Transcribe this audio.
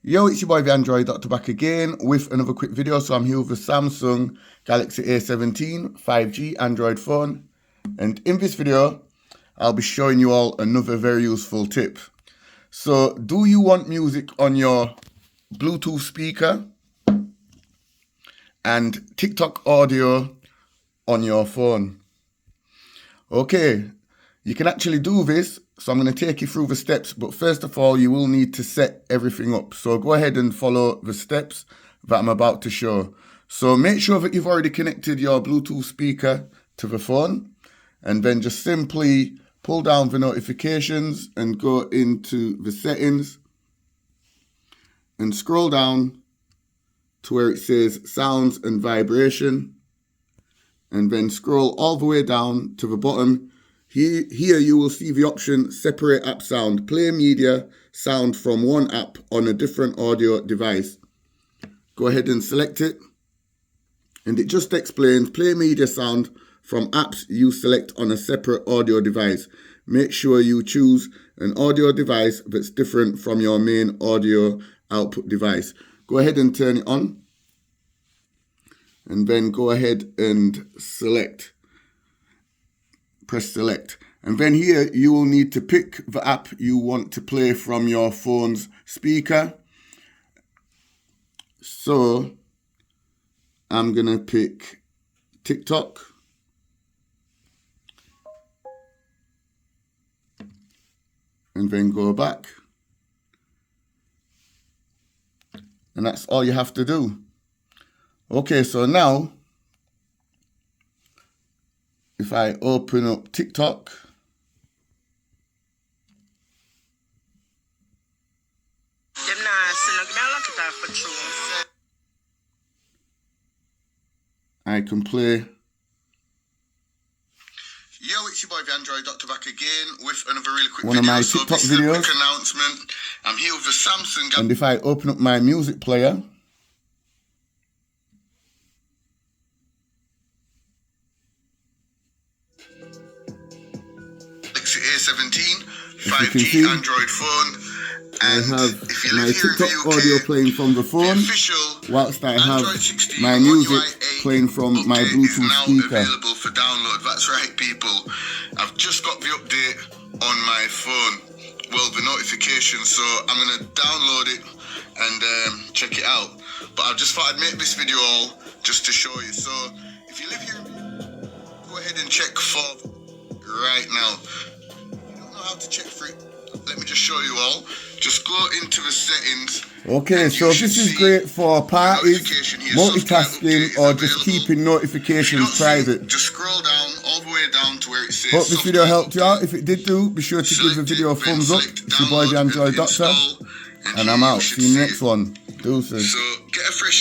Yo, it's your boy the Android Doctor back again with another quick video. So I'm here with the Samsung Galaxy A17 5G Android phone, and in this video I'll be showing you all another very useful tip. So do you want music on your Bluetooth speaker and TikTok audio on your phone? Okay, you can actually do this. So I'm going to take you through the steps, but first of all, you will need to set everything up. So go ahead and follow the steps that I'm about to show. So make sure that you've already connected your Bluetooth speaker to the phone, and then just simply pull down the notifications and go into the settings and scroll down to where it says sounds and vibration, and then scroll all the way down to the bottom. Here you will see the option separate app sound, play media sound from one app on a different audio device. Go ahead and select it, and it just explains play media sound from apps you select on a separate audio device. Make sure you choose an audio device that's different from your main audio output device. Go ahead and turn it on, and then go ahead and select. Press select, and then here you will need to pick the app you want to play from your phone's speaker. So I'm gonna pick TikTok, and then go back, and that's all you have to do. Okay, so now if I open up TikTok, I can play. Yo, it's your boy the Android Doctor back again with another really quick one video. of my TikTok so this videos. Is a quick announcement. I'm here with the Samsung. And if I open up my music player, A17 as you can 5G see, Android phone. And I have if you my live here in TikTok the UK, audio playing from the phone, whilst I have my music playing from my Bluetooth speaker. Available for download. That's right, people. I've just got the update on my phone. Well, the notification. So I'm gonna download it and check it out. But I just thought I'd make this video all just to show you. So if you live here, go ahead and check for right now. If you don't know how to check for it, let me just show you all. Just go into the settings. Okay, so this is great for parties, multitasking, or just keeping notifications private. Just scroll down all the way down to where it says. Hope this video helped you out. If it did do, be sure to give the video a thumbs up. It's your boy the Android Doctor, and I'm out. See you next one. Deuces. So get a fresh